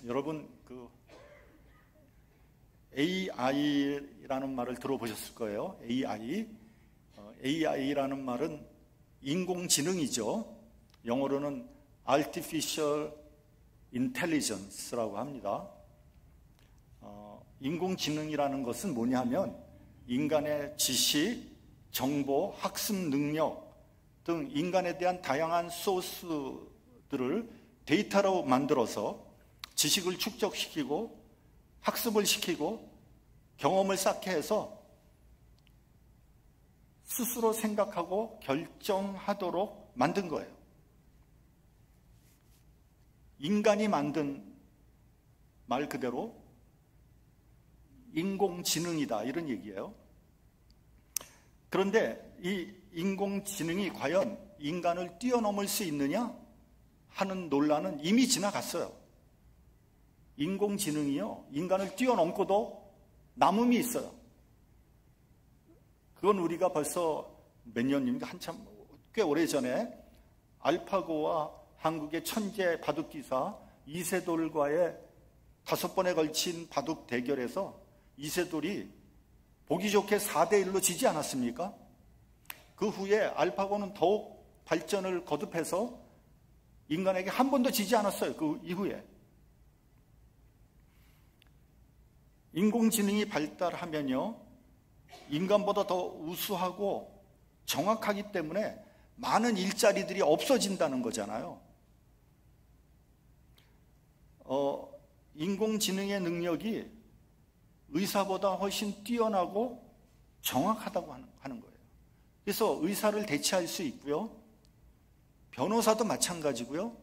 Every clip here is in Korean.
여러분 AI라는 말을 들어보셨을 거예요. AI라는 말은 인공지능이죠. 영어로는 Artificial Intelligence라고 합니다. 인공지능이라는 것은 뭐냐면 인간의 지식, 정보, 학습 능력 등 인간에 대한 다양한 소스들을 데이터로 만들어서 지식을 축적시키고 학습을 시키고 경험을 쌓게 해서 스스로 생각하고 결정하도록 만든 거예요. 인간이 만든 말 그대로 인공지능이다 이런 얘기예요. 그런데 이 인공지능이 과연 인간을 뛰어넘을 수 있느냐 하는 논란은 이미 지나갔어요. 인공지능이요, 인간을 뛰어넘고도 남음이 있어요. 그건 우리가 벌써 몇 년입니까? 한참 꽤 오래전에 알파고와 한국의 천재 바둑기사 이세돌과의 5번에 걸친 바둑 대결에서 이세돌이 보기 좋게 4대1로 지지 않았습니까? 그 후에 알파고는 더욱 발전을 거듭해서 인간에게 한 번도 지지 않았어요. 그 이후에. 인공지능이 발달하면요, 인간보다 더 우수하고 정확하기 때문에 많은 일자리들이 없어진다는 거잖아요. 인공지능의 능력이 의사보다 훨씬 뛰어나고 정확하다고 하는 거예요. 그래서 의사를 대체할 수 있고요, 변호사도 마찬가지고요,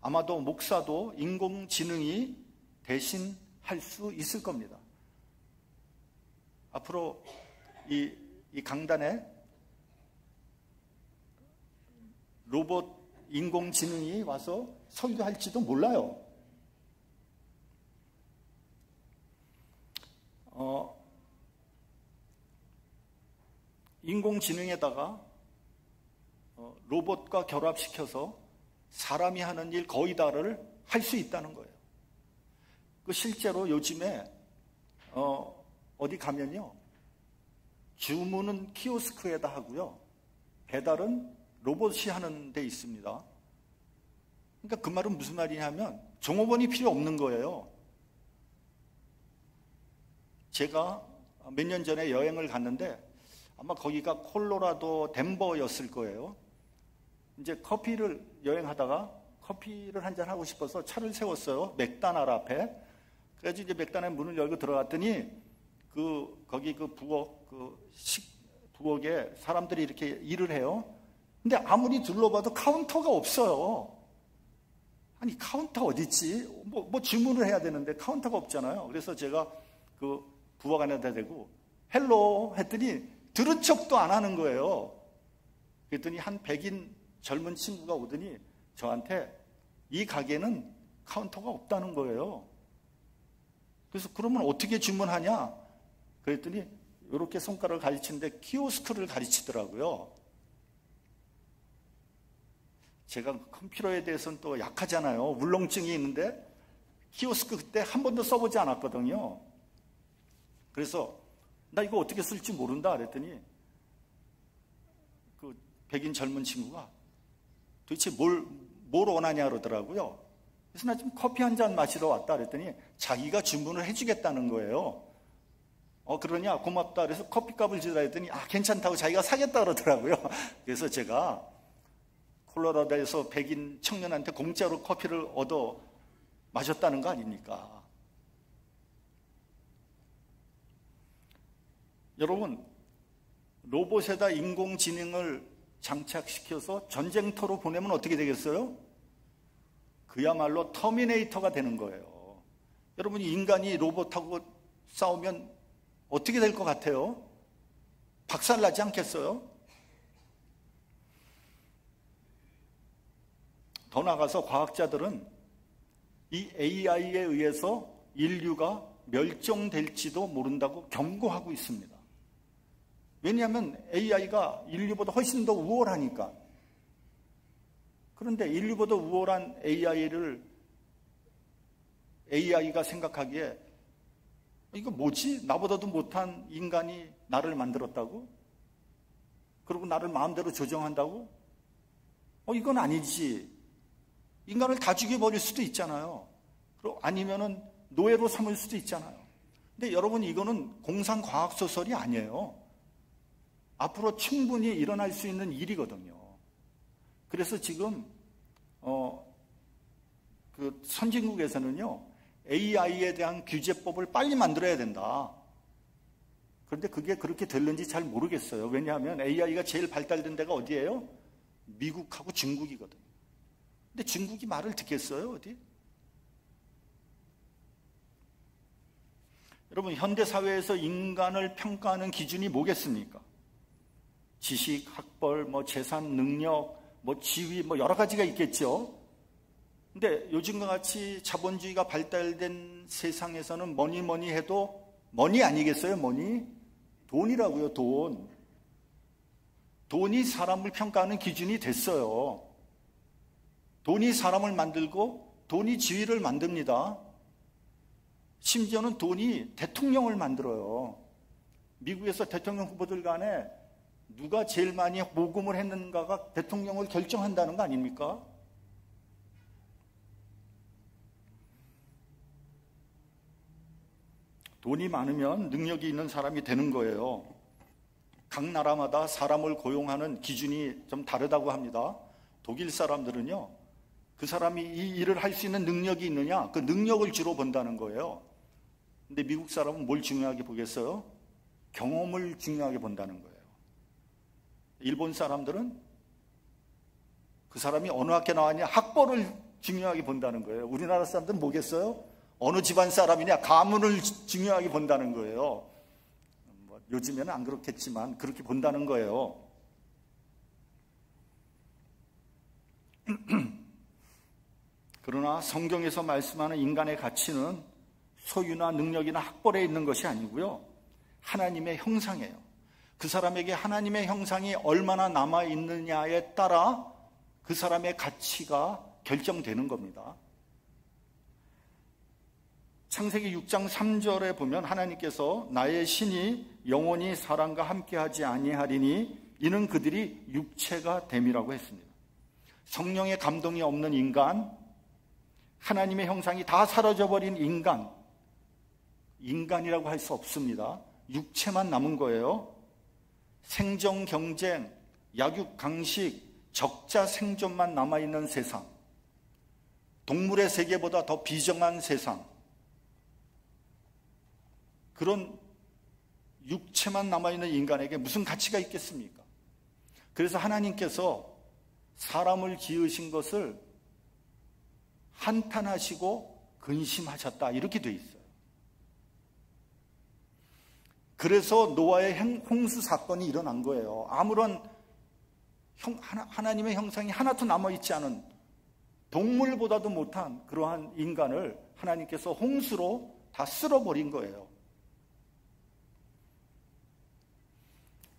아마도 목사도 인공지능이 대신할 수 있을 겁니다. 앞으로 이 강단에 로봇 인공지능이 와서 설교할지도 몰라요. 인공지능에다가 로봇과 결합시켜서 사람이 하는 일 거의 다를 할 수 있다는 거예요. 실제로 요즘에 어디 가면요, 주문은 키오스크에다 하고요, 배달은 로봇이 하는 데 있습니다. 그러니까 그 말은 무슨 말이냐면 종업원이 필요 없는 거예요. 제가 몇 년 전에 여행을 갔는데 아마 거기가 콜로라도 덴버였을 거예요. 이제 커피를 여행하다가 커피를 한잔 하고 싶어서 차를 세웠어요. 맥다날 앞에. 그래서 이제 맥다날 문을 열고 들어갔더니 거기 부엌에 사람들이 이렇게 일을 해요. 근데 아무리 둘러봐도 카운터가 없어요. 아니, 카운터 어디 있지? 뭐 주문을 해야 되는데 카운터가 없잖아요. 그래서 제가 그 부엌 안에다 대고 헬로 했더니 들은 척도 안 하는 거예요. 그랬더니 한 백인 젊은 친구가 오더니 저한테 이 가게는 카운터가 없다는 거예요. 그래서 그러면 어떻게 주문하냐? 그랬더니 이렇게 손가락을 가리치는데 키오스크를 가리치더라고요. 제가 컴퓨터에 대해서는 또 약하잖아요. 울렁증이 있는데 키오스크 그때 한 번도 써보지 않았거든요. 그래서 나 이거 어떻게 쓸지 모른다 그랬더니 그 백인 젊은 친구가 도대체 뭘 원하냐 그러더라고요. 그래서 나 지금 커피 한 잔 마시러 왔다 그랬더니 자기가 주문을 해주겠다는 거예요. 그러냐, 고맙다. 그래서 커피값을 주라 했더니 괜찮다고 자기가 사겠다 그러더라고요. 그래서 제가 콜로라도에서 백인 청년한테 공짜로 커피를 얻어 마셨다는 거 아닙니까? 여러분, 로봇에다 인공지능을 장착시켜서 전쟁터로 보내면 어떻게 되겠어요? 그야말로 터미네이터가 되는 거예요. 여러분, 인간이 로봇하고 싸우면 어떻게 될 것 같아요? 박살나지 않겠어요? 더 나아가서 과학자들은 이 AI에 의해서 인류가 멸종될지도 모른다고 경고하고 있습니다. 왜냐하면 AI가 인류보다 훨씬 더 우월하니까. 그런데 인류보다 우월한 AI를 AI가 생각하기에 이거 뭐지? 나보다도 못한 인간이 나를 만들었다고? 그리고 나를 마음대로 조정한다고? 이건 아니지. 인간을 다 죽여버릴 수도 있잖아요. 그리고 아니면은 노예로 삼을 수도 있잖아요. 근데 여러분, 이거는 공상과학소설이 아니에요. 앞으로 충분히 일어날 수 있는 일이거든요. 그래서 지금 그 선진국에서는요, AI에 대한 규제법을 빨리 만들어야 된다. 그런데 그게 그렇게 될는지 잘 모르겠어요. 왜냐하면 AI가 제일 발달된 데가 어디예요? 미국하고 중국이거든요. 근데 중국이 말을 듣겠어요, 어디? 여러분, 현대사회에서 인간을 평가하는 기준이 뭐겠습니까? 지식, 학벌, 재산, 능력, 지위, 여러 가지가 있겠죠. 근데 요즘과 같이 자본주의가 발달된 세상에서는 뭐니 해도 머니 아니겠어요? 머니? 돈이라고요, 돈. 돈이 사람을 평가하는 기준이 됐어요. 돈이 사람을 만들고 돈이 지위를 만듭니다. 심지어는 돈이 대통령을 만들어요. 미국에서 대통령 후보들 간에 누가 제일 많이 모금을 했는가가 대통령을 결정한다는 거 아닙니까? 돈이 많으면 능력이 있는 사람이 되는 거예요. 각 나라마다 사람을 고용하는 기준이 좀 다르다고 합니다. 독일 사람들은요, 그 사람이 이 일을 할 수 있는 능력이 있느냐, 그 능력을 주로 본다는 거예요. 근데 미국 사람은 뭘 중요하게 보겠어요? 경험을 중요하게 본다는 거예요. 일본 사람들은 그 사람이 어느 학교 나왔냐, 학벌을 중요하게 본다는 거예요. 우리나라 사람들은 뭐겠어요? 어느 집안 사람이냐, 가문을 중요하게 본다는 거예요. 요즘에는 안 그렇겠지만 그렇게 본다는 거예요. 그러나 성경에서 말씀하는 인간의 가치는 소유나 능력이나 학벌에 있는 것이 아니고요, 하나님의 형상이에요. 그 사람에게 하나님의 형상이 얼마나 남아있느냐에 따라 그 사람의 가치가 결정되는 겁니다. 창세기 6장 3절에 보면 하나님께서 나의 신이 영원히 사람과 함께하지 아니하리니 이는 그들이 육체가 됨이라고 했습니다. 성령의 감동이 없는 인간, 하나님의 형상이 다 사라져버린 인간이라고 할 수 없습니다. 육체만 남은 거예요. 생존 경쟁, 약육 강식, 적자 생존만 남아있는 세상, 동물의 세계보다 더 비정한 세상, 그런 육체만 남아있는 인간에게 무슨 가치가 있겠습니까? 그래서 하나님께서 사람을 지으신 것을 한탄하시고 근심하셨다, 이렇게 돼 있어요. 그래서 노아의 홍수 사건이 일어난 거예요. 아무런 하나님의 형상이 하나도 남아있지 않은, 동물보다도 못한 그러한 인간을 하나님께서 홍수로 다 쓸어버린 거예요.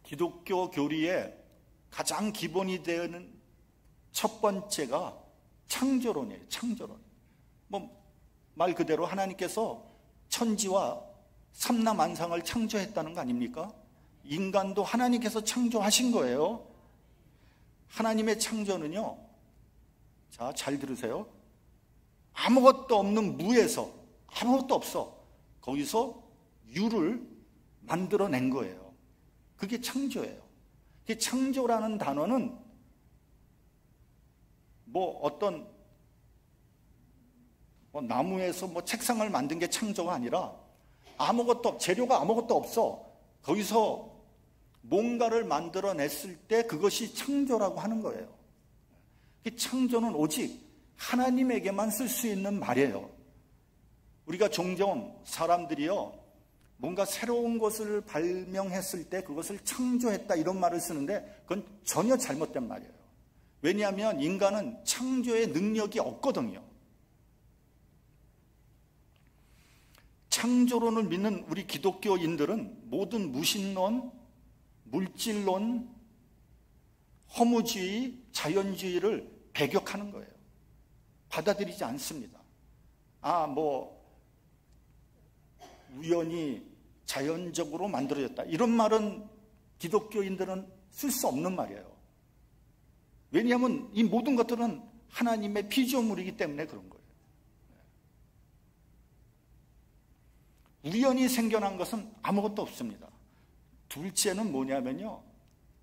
기독교 교리의 가장 기본이 되는 첫 번째가 창조론이에요. 창조론. 말 그대로 하나님께서 천지와 삼라만상을 창조했다는 거 아닙니까? 인간도 하나님께서 창조하신 거예요. 하나님의 창조는요, 자, 잘 들으세요. 아무것도 없는 무에서, 아무것도 없어, 거기서 유를 만들어낸 거예요. 그게 창조예요. 그 창조라는 단어는 어떤 나무에서 책상을 만든 게 창조가 아니라, 재료가 아무것도 없어, 거기서 뭔가를 만들어냈을 때 그것이 창조라고 하는 거예요. 이 창조는 오직 하나님에게만 쓸 수 있는 말이에요. 우리가 종종 사람들이요, 뭔가 새로운 것을 발명했을 때 그것을 창조했다, 이런 말을 쓰는데 그건 전혀 잘못된 말이에요. 왜냐하면 인간은 창조의 능력이 없거든요. 창조론을 믿는 우리 기독교인들은 모든 무신론, 물질론, 허무주의, 자연주의를 배격하는 거예요. 받아들이지 않습니다. 우연히 자연적으로 만들어졌다. 이런 말은 기독교인들은 쓸 수 없는 말이에요. 왜냐하면 이 모든 것들은 하나님의 피조물이기 때문에 그런 거예요. 우연히 생겨난 것은 아무것도 없습니다. 둘째는 뭐냐면요,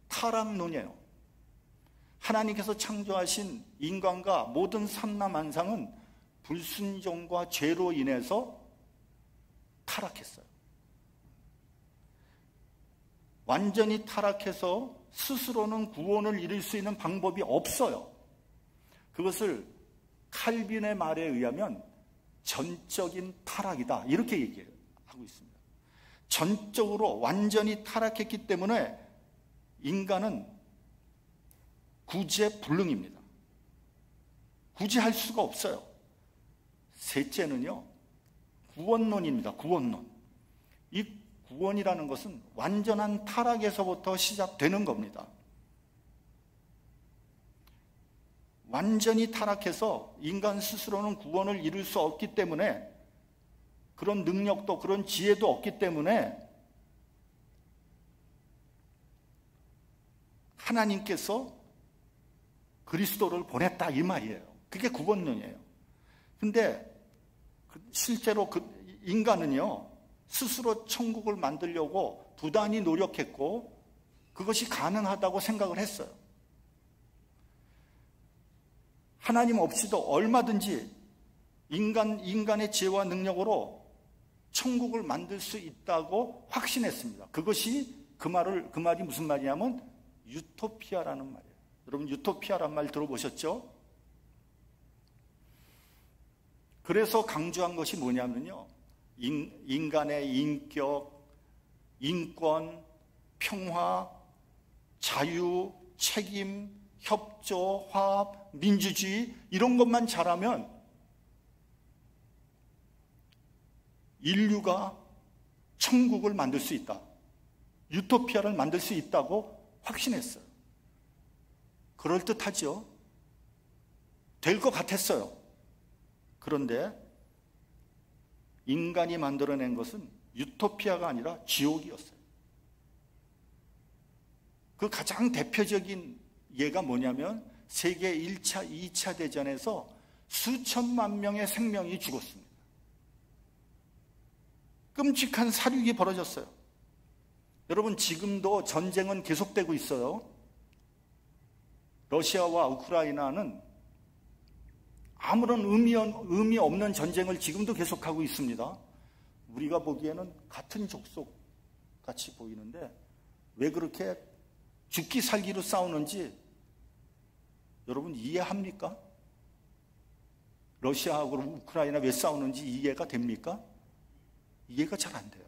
타락론이에요. 하나님께서 창조하신 인간과 모든 삼라만상은 불순종과 죄로 인해서 타락했어요. 완전히 타락해서 스스로는 구원을 이룰 수 있는 방법이 없어요. 그것을 칼빈의 말에 의하면 전적인 타락이다, 이렇게 얘기하고 있습니다. 전적으로 완전히 타락했기 때문에 인간은 구제불능입니다. 구제할 수가 없어요. 셋째는요, 구원론입니다. 구원론. 이 구원이라는 것은 완전한 타락에서부터 시작되는 겁니다. 완전히 타락해서 인간 스스로는 구원을 이룰 수 없기 때문에, 그런 능력도 그런 지혜도 없기 때문에 하나님께서 그리스도를 보냈다, 이 말이에요. 그게 구원론이에요. 근데 실제로 인간은요, 스스로 천국을 만들려고 부단히 노력했고 그것이 가능하다고 생각을 했어요. 하나님 없이도 얼마든지 인간의 지혜와 능력으로 천국을 만들 수 있다고 확신했습니다. 그것이 그 말이 무슨 말이냐면 유토피아라는 말이에요. 여러분, 유토피아란 말 들어보셨죠? 그래서 강조한 것이 뭐냐면요, 인간의 인격, 인권, 평화, 자유, 책임, 협조, 화합, 민주주의, 이런 것만 잘하면 인류가 천국을 만들 수 있다, 유토피아를 만들 수 있다고 확신했어요. 그럴듯하죠? 될 것 같았어요. 그런데 인간이 만들어낸 것은 유토피아가 아니라 지옥이었어요. 그 가장 대표적인 예가 뭐냐면 세계 1차, 2차 대전에서 수천만 명의 생명이 죽었습니다. 끔찍한 사륙이 벌어졌어요. 여러분, 지금도 전쟁은 계속되고 있어요. 러시아와 우크라이나는 아무런 의미 없는 전쟁을 지금도 계속하고 있습니다. 우리가 보기에는 같은 족속 같이 보이는데 왜 그렇게 죽기 살기로 싸우는지 여러분 이해합니까? 러시아하고 우크라이나 왜 싸우는지 이해가 됩니까? 이해가 잘 안 돼요.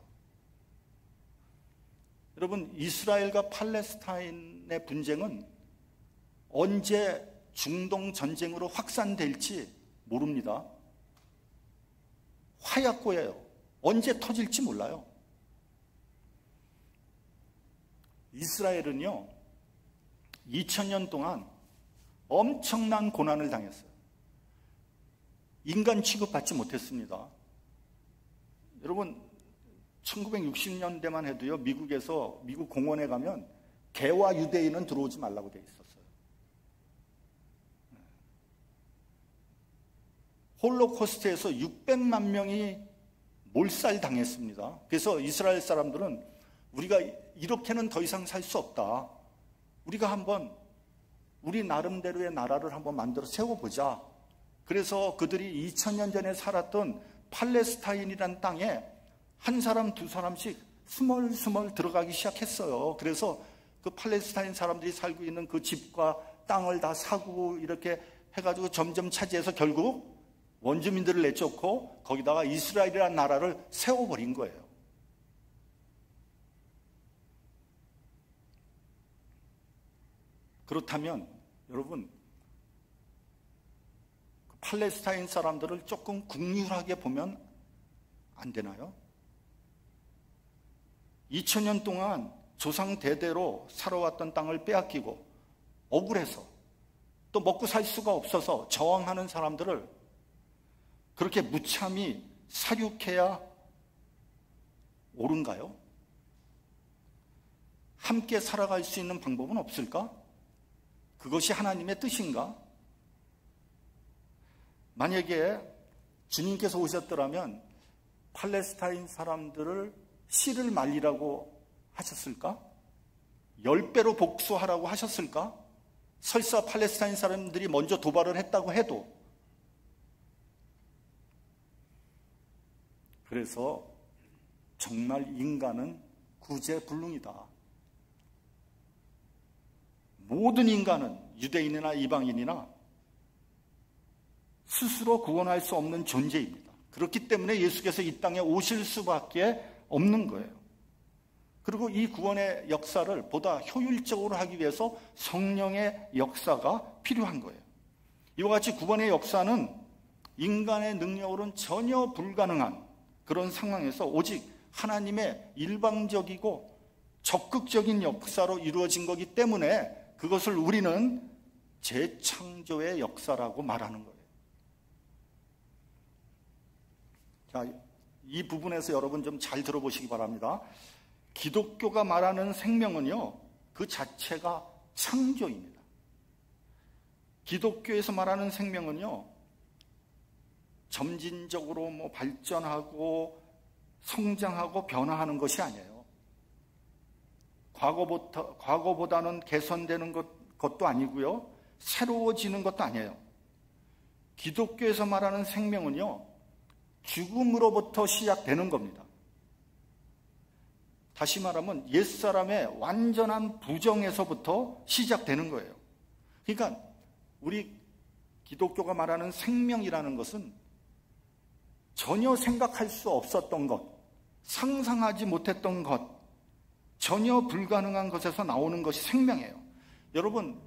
여러분, 이스라엘과 팔레스타인의 분쟁은 언제 중동 전쟁으로 확산될지 모릅니다. 화약고예요. 언제 터질지 몰라요. 이스라엘은요, 2000년 동안 엄청난 고난을 당했어요. 인간 취급받지 못했습니다. 여러분, 1960년대만 해도요, 미국 공원에 가면 개와 유대인은 들어오지 말라고 돼 있었어요. 홀로코스트에서 600만 명이 몰살당했습니다. 그래서 이스라엘 사람들은 우리가 이렇게는 더 이상 살 수 없다. 우리가 한번 우리 나름대로의 나라를 한번 만들어 세워보자. 그래서 그들이 2000년 전에 살았던 팔레스타인이라는 땅에 한 사람, 두 사람씩 스멀스멀 들어가기 시작했어요. 그래서 그 팔레스타인 사람들이 살고 있는 그 집과 땅을 다 사고 이렇게 해가지고 점점 차지해서 결국 원주민들을 내쫓고 거기다가 이스라엘이라는 나라를 세워버린 거예요. 그렇다면 여러분, 팔레스타인 사람들을 조금 국률하게 보면 안 되나요? 2000년 동안 조상 대대로 살아왔던 땅을 빼앗기고 억울해서 또 먹고 살 수가 없어서 저항하는 사람들을 그렇게 무참히 사륙해야 옳은가요? 함께 살아갈 수 있는 방법은 없을까? 그것이 하나님의 뜻인가? 만약에 주님께서 오셨더라면 팔레스타인 사람들을 씨를 말리라고 하셨을까? 10배로 복수하라고 하셨을까? 설사 팔레스타인 사람들이 먼저 도발을 했다고 해도. 그래서 정말 인간은 구제불능이다. 모든 인간은 유대인이나 이방인이나 스스로 구원할 수 없는 존재입니다. 그렇기 때문에 예수께서 이 땅에 오실 수밖에 없는 거예요. 그리고 이 구원의 역사를 보다 효율적으로 하기 위해서 성령의 역사가 필요한 거예요. 이와 같이 구원의 역사는 인간의 능력으로는 전혀 불가능한 그런 상황에서 오직 하나님의 일방적이고 적극적인 역사로 이루어진 거기 때문에 그것을 우리는 재창조의 역사라고 말하는 거예요. 자, 이 부분에서 여러분 좀 잘 들어보시기 바랍니다. 기독교가 말하는 생명은요, 그 자체가 창조입니다. 기독교에서 말하는 생명은요, 점진적으로 발전하고 성장하고 변화하는 것이 아니에요. 과거보다는 개선되는 것도 아니고요, 새로워지는 것도 아니에요. 기독교에서 말하는 생명은요, 죽음으로부터 시작되는 겁니다. 다시 말하면 옛사람의 완전한 부정에서부터 시작되는 거예요. 그러니까 우리 기독교가 말하는 생명이라는 것은 전혀 생각할 수 없었던 것, 상상하지 못했던 것, 전혀 불가능한 것에서 나오는 것이 생명이에요. 여러분,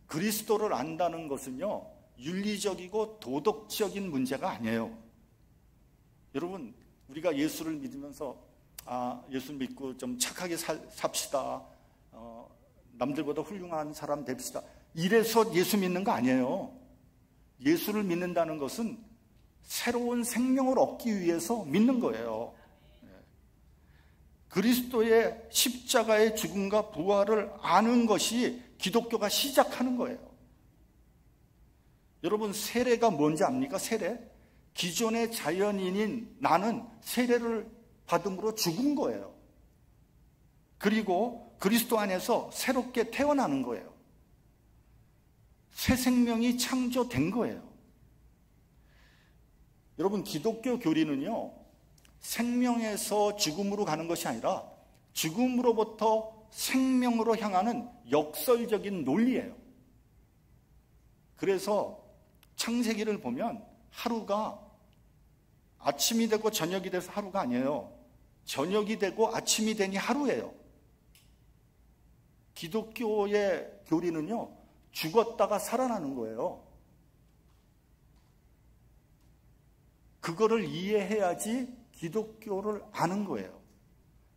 그리스도를 안다는 것은요, 윤리적이고 도덕적인 문제가 아니에요. 여러분, 우리가 예수를 믿으면서 예수 믿고 좀 착하게 삽시다. 남들보다 훌륭한 사람 됩시다. 이래서 예수 믿는 거 아니에요. 예수를 믿는다는 것은 새로운 생명을 얻기 위해서 믿는 거예요. 그리스도의 십자가의 죽음과 부활을 아는 것이 기독교가 시작하는 거예요. 여러분, 세례가 뭔지 압니까? 세례? 기존의 자연인인 나는 세례를 받음으로 죽은 거예요. 그리고 그리스도 안에서 새롭게 태어나는 거예요. 새 생명이 창조된 거예요. 여러분, 기독교 교리는요, 생명에서 죽음으로 가는 것이 아니라 죽음으로부터 생명으로 향하는 역설적인 논리예요. 그래서 창세기를 보면 하루가 아침이 되고 저녁이 돼서 하루가 아니에요. 저녁이 되고 아침이 되니 하루예요. 기독교의 교리는요, 죽었다가 살아나는 거예요. 그거를 이해해야지 기독교를 아는 거예요.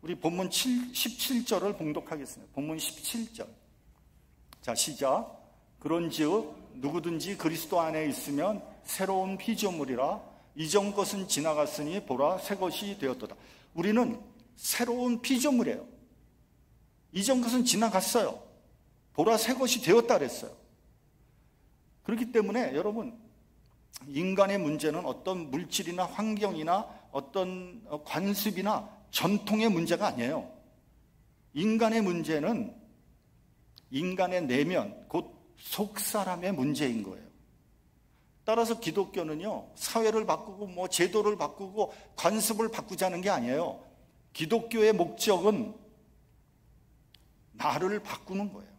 우리 본문 17절을 봉독하겠습니다. 본문 17절. 자, 시작. 그런즉 누구든지 그리스도 안에 있으면 새로운 피조물이라 이전 것은 지나갔으니 보라 새 것이 되었도다. 우리는 새로운 피조물이에요. 이전 것은 지나갔어요. 보라 새 것이 되었다 그랬어요. 그렇기 때문에 여러분, 인간의 문제는 어떤 물질이나 환경이나 어떤 관습이나 전통의 문제가 아니에요. 인간의 문제는 인간의 내면, 곧 속사람의 문제인 거예요. 따라서 기독교는요, 사회를 바꾸고 제도를 바꾸고 관습을 바꾸자는 게 아니에요. 기독교의 목적은 나를 바꾸는 거예요.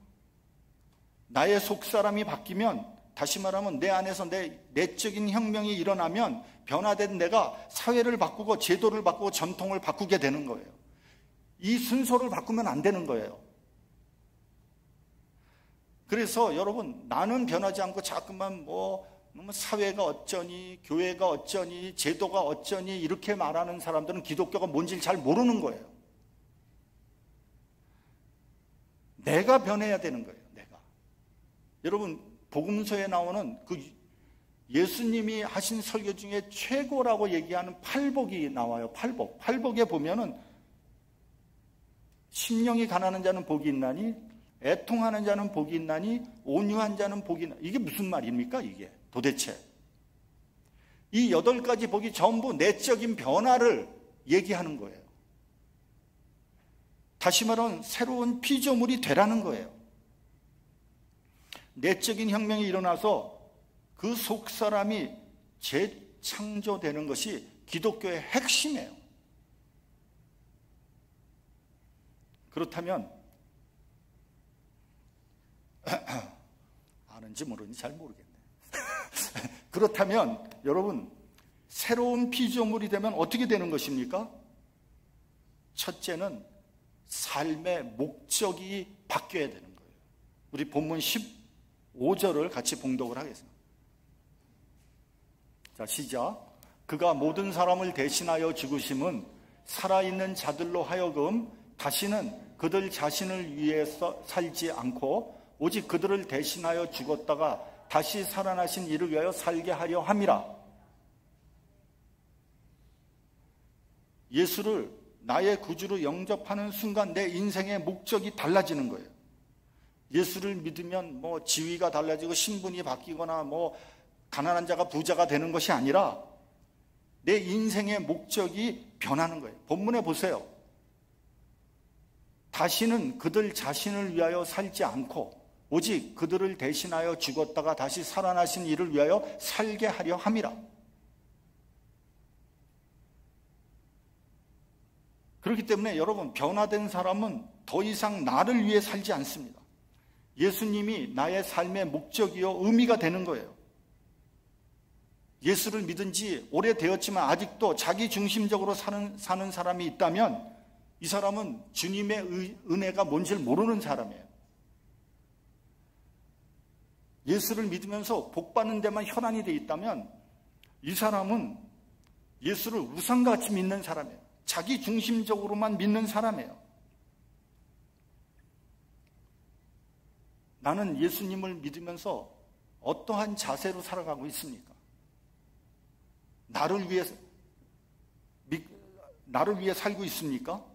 나의 속사람이 바뀌면, 다시 말하면 내 안에서 내 내적인 혁명이 일어나면 변화된 내가 사회를 바꾸고 제도를 바꾸고 전통을 바꾸게 되는 거예요. 이 순서를 바꾸면 안 되는 거예요. 그래서 여러분, 나는 변하지 않고 자꾸만 사회가 어쩌니, 교회가 어쩌니, 제도가 어쩌니 이렇게 말하는 사람들은 기독교가 뭔지 잘 모르는 거예요. 내가 변해야 되는 거예요. 내가. 여러분, 복음서에 나오는 그 예수님이 하신 설교 중에 최고라고 얘기하는 팔복이 나와요. 팔복. 팔복에 보면은 심령이 가난한 자는 복이 있나니 애통하는 자는 복이 있나니 온유한 자는 복이 있나니. 이게 무슨 말입니까 이게 도대체. 이 8가지 복이 전부 내적인 변화를 얘기하는 거예요. 다시 말하면 새로운 피조물이 되라는 거예요. 내적인 혁명이 일어나서 그 속사람이 재창조되는 것이 기독교의 핵심이에요. 그렇다면 아는지 모르는지 잘 모르겠네. 그렇다면 여러분, 새로운 피조물이 되면 어떻게 되는 것입니까? 첫째는 삶의 목적이 바뀌어야 되는 거예요. 우리 본문 15절을 같이 봉독을 하겠습니다. 자, 시작. 그가 모든 사람을 대신하여 죽으심은 살아있는 자들로 하여금 다시는 그들 자신을 위해서 살지 않고 오직 그들을 대신하여 죽었다가 다시 살아나신 이를 위하여 살게 하려 함이라. 예수를 나의 구주로 영접하는 순간 내 인생의 목적이 달라지는 거예요. 예수를 믿으면 뭐 지위가 달라지고 신분이 바뀌거나 뭐 가난한 자가 부자가 되는 것이 아니라 내 인생의 목적이 변하는 거예요. 본문에 보세요. 다시는 그들 자신을 위하여 살지 않고 오직 그들을 대신하여 죽었다가 다시 살아나신 이를 위하여 살게 하려 함이라. 그렇기 때문에 여러분, 변화된 사람은 더 이상 나를 위해 살지 않습니다. 예수님이 나의 삶의 목적이요 의미가 되는 거예요. 예수를 믿은 지 오래되었지만 아직도 자기 중심적으로 사는 사람이 있다면 이 사람은 주님의 은혜가 뭔지를 모르는 사람이에요. 예수를 믿으면서 복받는 데만 혈안이 돼 있다면 이 사람은 예수를 우상같이 믿는 사람이에요. 자기 중심적으로만 믿는 사람이에요. 나는 예수님을 믿으면서 어떠한 자세로 살아가고 있습니까? 나를 위해 살고 있습니까?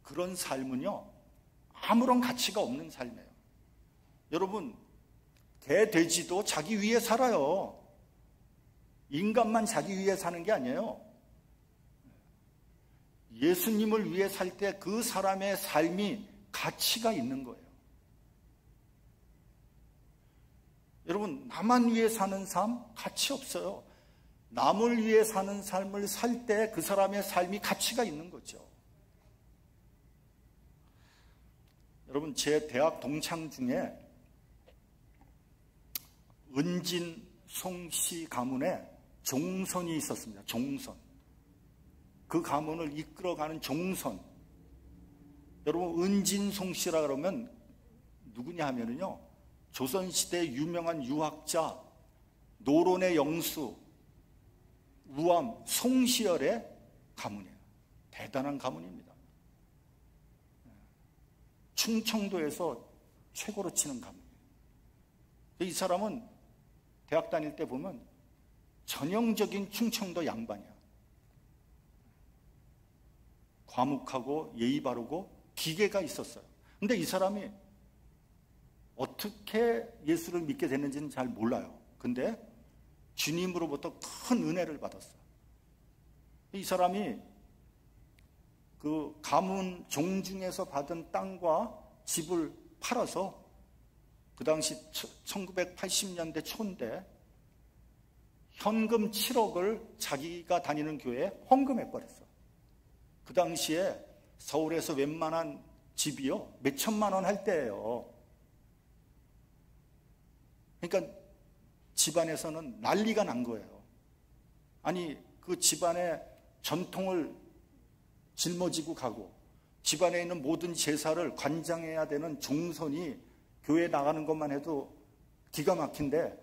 그런 삶은요, 아무런 가치가 없는 삶이에요. 여러분, 개, 돼지도 자기 위해 살아요. 인간만 자기 위해 사는 게 아니에요. 예수님을 위해 살 때 그 사람의 삶이 가치가 있는 거예요. 여러분, 나만 위해 사는 삶 가치 없어요. 남을 위해 사는 삶을 살 때 그 사람의 삶이 가치가 있는 거죠. 여러분, 제 대학 동창 중에 은진 송씨 가문에 종선이 있었습니다. 종선. 그 가문을 이끌어가는 종선. 여러분, 은진송 씨라 그러면 누구냐 하면은요, 조선시대 유명한 유학자, 노론의 영수, 우암, 송시열의 가문이에요. 대단한 가문입니다. 충청도에서 최고로 치는 가문이에요. 이 사람은 대학 다닐 때 보면 전형적인 충청도 양반이야. 과묵하고 예의 바르고 기계가 있었어요. 근데 이 사람이 어떻게 예수를 믿게 됐는지는 잘 몰라요. 근데 주님으로부터 큰 은혜를 받았어요. 이 사람이 그 가문 종중에서 받은 땅과 집을 팔아서 그 당시 1980년대 초인데 현금 7억을 자기가 다니는 교회에 헌금해버렸어. 그 당시에 서울에서 웬만한 집이요 몇 천만 원 할 때예요. 그러니까 집안에서는 난리가 난 거예요. 아니, 그 집안의 전통을 짊어지고 가고 집안에 있는 모든 제사를 관장해야 되는 종선이 교회에 나가는 것만 해도 기가 막힌데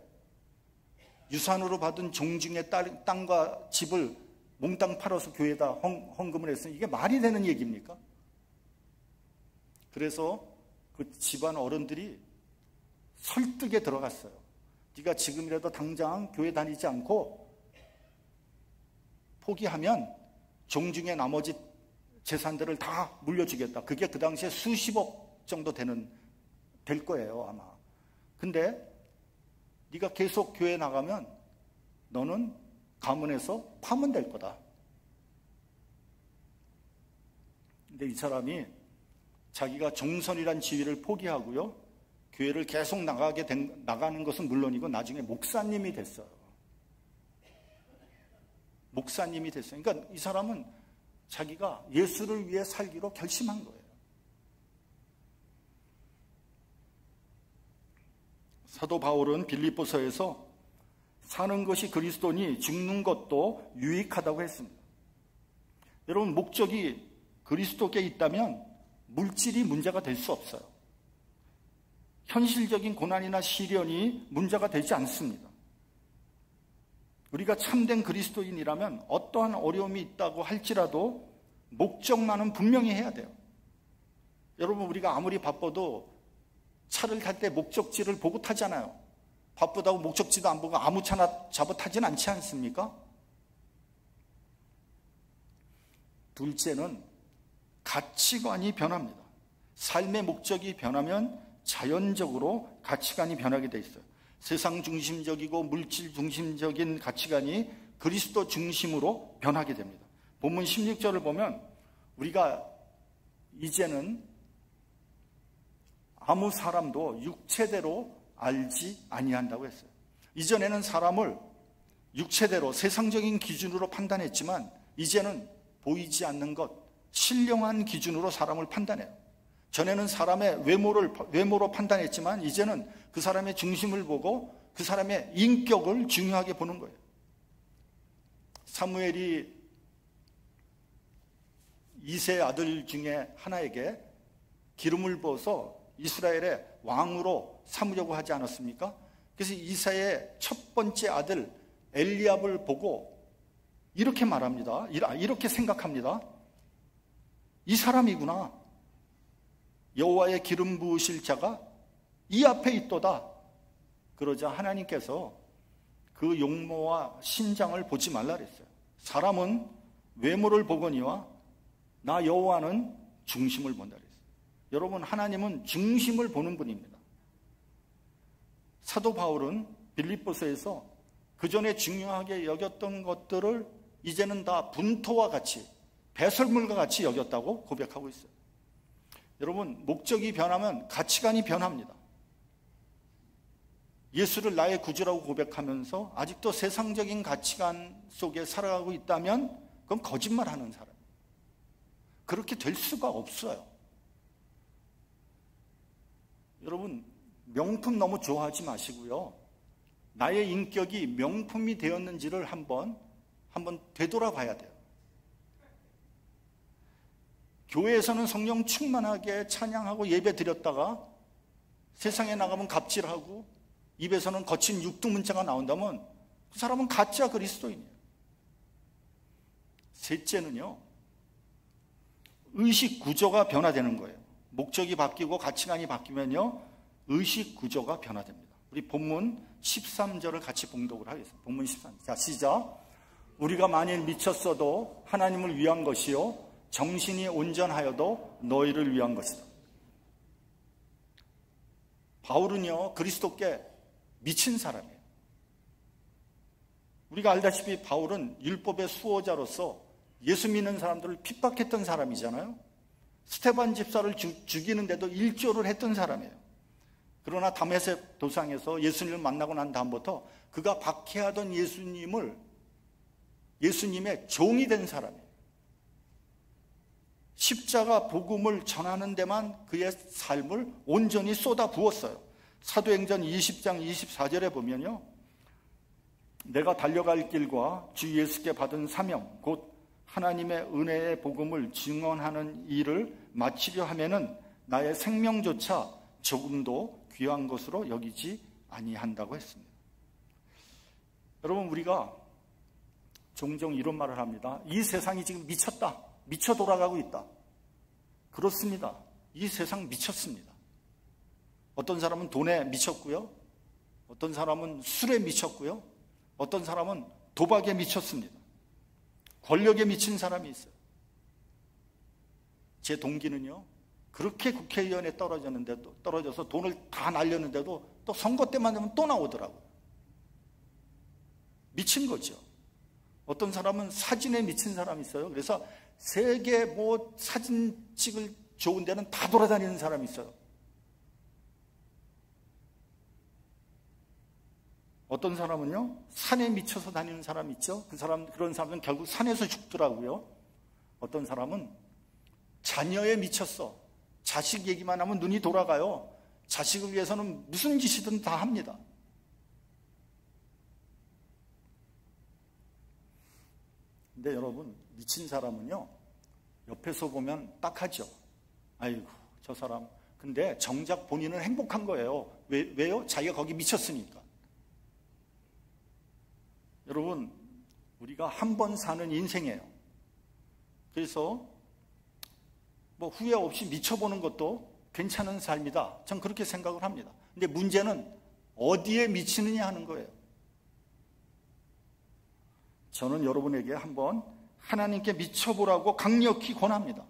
유산으로 받은 종중의 땅과 집을 몽땅 팔아서 교회에다 헌금을 했으니 이게 말이 되는 얘기입니까? 그래서 그 집안 어른들이 설득에 들어갔어요. 네가 지금이라도 당장 교회 다니지 않고 포기하면 종중의 나머지 재산들을 다 물려주겠다. 그게 그 당시에 수십억 정도 될 거예요, 아마. 근데 네가 계속 교회 나가면 너는 가문에서 파문될 거다. 근데 이 사람이 자기가 종선이란 지위를 포기하고요, 교회를 계속 나가는 것은 물론이고 나중에 목사님이 됐어요. 목사님이 됐어요. 그러니까 이 사람은 자기가 예수를 위해 살기로 결심한 거예요. 사도 바울은 빌립보서에서 사는 것이 그리스도니 죽는 것도 유익하다고 했습니다. 여러분, 목적이 그리스도께 있다면 물질이 문제가 될 수 없어요. 현실적인 고난이나 시련이 문제가 되지 않습니다. 우리가 참된 그리스도인이라면 어떠한 어려움이 있다고 할지라도 목적만은 분명히 해야 돼요. 여러분, 우리가 아무리 바빠도 차를 탈 때 목적지를 보고 타잖아요. 바쁘다고 목적지도 안 보고 아무 차나 잡아 타진 않지 않습니까? 둘째는 가치관이 변합니다. 삶의 목적이 변하면 자연적으로 가치관이 변하게 돼 있어요. 세상 중심적이고 물질 중심적인 가치관이 그리스도 중심으로 변하게 됩니다. 본문 16절을 보면 우리가 이제는 아무 사람도 육체대로 알지 아니한다고 했어요. 이전에는 사람을 육체대로 세상적인 기준으로 판단했지만 이제는 보이지 않는 것, 신령한 기준으로 사람을 판단해요. 전에는 사람의 외모로 판단했지만 이제는 그 사람의 중심을 보고 그 사람의 인격을 중요하게 보는 거예요. 사무엘이 이세 아들 중에 하나에게 기름을 부어서 이스라엘의 왕으로 삼으려고 하지 않았습니까? 그래서 이세의 첫 번째 아들 엘리압을 보고 이렇게 말합니다. 이렇게 생각합니다. 이 사람이구나. 여호와의 기름 부으실 자가 이 앞에 있도다. 그러자 하나님께서 그 용모와 신장을 보지 말라 그랬어요. 사람은 외모를 보거니와 나 여호와는 중심을 본다 그랬어요. 여러분, 하나님은 중심을 보는 분입니다. 사도 바울은 빌립보서에서 그전에 중요하게 여겼던 것들을 이제는 다 분토와 같이, 배설물과 같이 여겼다고 고백하고 있어요. 여러분, 목적이 변하면 가치관이 변합니다. 예수를 나의 구주라고 고백하면서 아직도 세상적인 가치관 속에 살아가고 있다면 그건 거짓말하는 사람. 그렇게 될 수가 없어요. 여러분, 명품 너무 좋아하지 마시고요. 나의 인격이 명품이 되었는지를 한번 되돌아봐야 돼요. 교회에서는 성령 충만하게 찬양하고 예배 드렸다가 세상에 나가면 갑질하고 입에서는 거친 육두문자가 나온다면 그 사람은 가짜 그리스도인이에요. 셋째는요, 의식 구조가 변화되는 거예요. 목적이 바뀌고 가치관이 바뀌면요, 의식 구조가 변화됩니다. 우리 본문 13절을 같이 봉독을 하겠습니다. 본문 13절. 자, 시작. 우리가 만일 미쳤어도 하나님을 위한 것이요 정신이 온전하여도 너희를 위한 것이다. 바울은요, 그리스도께 미친 사람이에요. 우리가 알다시피 바울은 율법의 수호자로서 예수 믿는 사람들을 핍박했던 사람이잖아요. 스테반 집사를 죽이는데도 일조를 했던 사람이에요. 그러나 다메섹 도상에서 예수님을 만나고 난 다음부터 그가 박해하던 예수님의 종이 된 사람이에요. 십자가 복음을 전하는 데만 그의 삶을 온전히 쏟아 부었어요. 사도행전 20장 24절에 보면요, 내가 달려갈 길과 주 예수께 받은 사명 곧 하나님의 은혜의 복음을 증언하는 일을 마치려 하면은 나의 생명조차 조금도 귀한 것으로 여기지 아니한다고 했습니다. 여러분, 우리가 종종 이런 말을 합니다. 이 세상이 지금 미쳤다. 미쳐 돌아가고 있다. 그렇습니다. 이 세상 미쳤습니다. 어떤 사람은 돈에 미쳤고요. 어떤 사람은 술에 미쳤고요. 어떤 사람은 도박에 미쳤습니다. 권력에 미친 사람이 있어요. 제 동기는요, 그렇게 국회의원에 떨어져서 돈을 다 날렸는데도 또 선거 때만 되면 또 나오더라고요. 미친 거죠. 어떤 사람은 사진에 미친 사람이 있어요. 그래서 세계 뭐 사진 찍을 좋은 데는 다 돌아다니는 사람이 있어요. 어떤 사람은요, 산에 미쳐서 다니는 사람이 있죠. 그런 사람은 결국 산에서 죽더라고요. 어떤 사람은 자녀에 미쳤어. 자식 얘기만 하면 눈이 돌아가요. 자식을 위해서는 무슨 짓이든 다 합니다. 근데 여러분, 미친 사람은요, 옆에서 보면 딱하죠. 아이고, 저 사람. 근데 정작 본인은 행복한 거예요. 왜요? 자기가 거기 미쳤으니까. 여러분, 우리가 한 번 사는 인생이에요. 그래서 뭐 후회 없이 미쳐보는 것도 괜찮은 삶이다. 전 그렇게 생각을 합니다. 근데 문제는 어디에 미치느냐 하는 거예요. 저는 여러분에게 한번 하나님께 미쳐보라고 강력히 권합니다.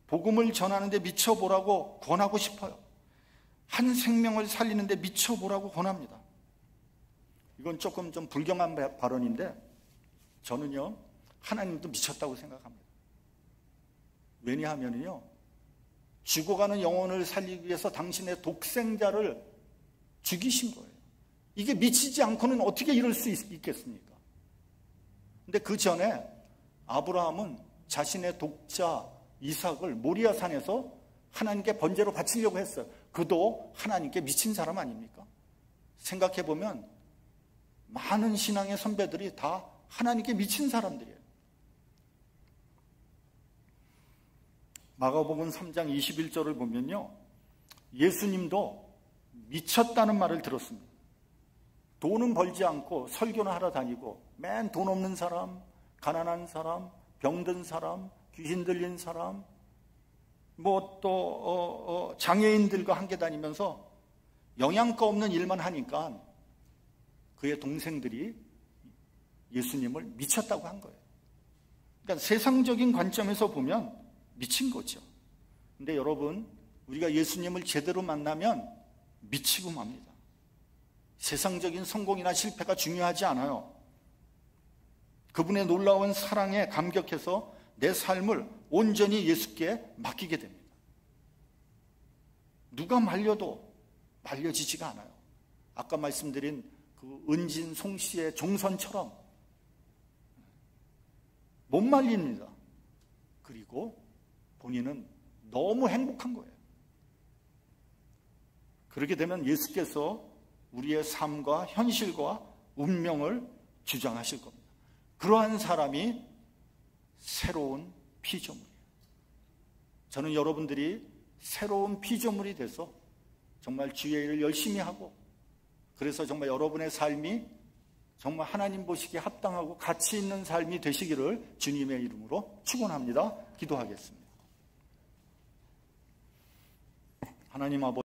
복음을 전하는데 미쳐보라고 권하고 싶어요. 한 생명을 살리는데 미쳐보라고 권합니다. 이건 조금 좀 불경한 발언인데 저는요, 하나님도 미쳤다고 생각합니다. 왜냐하면요, 죽어가는 영혼을 살리기 위해서 당신의 독생자를 죽이신 거예요. 이게 미치지 않고는 어떻게 이럴 수 있겠습니까? 근데 그 전에 아브라함은 자신의 독자 이삭을 모리아산에서 하나님께 번제로 바치려고 했어요. 그도 하나님께 미친 사람 아닙니까? 생각해보면 많은 신앙의 선배들이 다 하나님께 미친 사람들이에요. 마가복음 3장 21절을 보면요, 예수님도 미쳤다는 말을 들었습니다. 돈은 벌지 않고 설교는 하러 다니고 맨 돈 없는 사람, 가난한 사람, 병든 사람, 귀신 들린 사람, 뭐 또 장애인들과 함께 다니면서 영양가 없는 일만 하니까 그의 동생들이 예수님을 미쳤다고 한 거예요. 그러니까 세상적인 관점에서 보면 미친 거죠. 근데 여러분, 우리가 예수님을 제대로 만나면 미치고 맙니다. 세상적인 성공이나 실패가 중요하지 않아요. 그분의 놀라운 사랑에 감격해서 내 삶을 온전히 예수께 맡기게 됩니다. 누가 말려도 말려지지가 않아요. 아까 말씀드린 그 은진 송씨의 종선처럼 못 말립니다. 그리고 본인은 너무 행복한 거예요. 그렇게 되면 예수께서 우리의 삶과 현실과 운명을 주장하실 겁니다. 그러한 사람이 새로운 피조물이에요. 저는 여러분들이 새로운 피조물이 돼서 정말 주의 일을 열심히 하고, 그래서 정말 여러분의 삶이 정말 하나님 보시기에 합당하고 가치 있는 삶이 되시기를 주님의 이름으로 축원합니다. 기도하겠습니다. 하나님 아버지,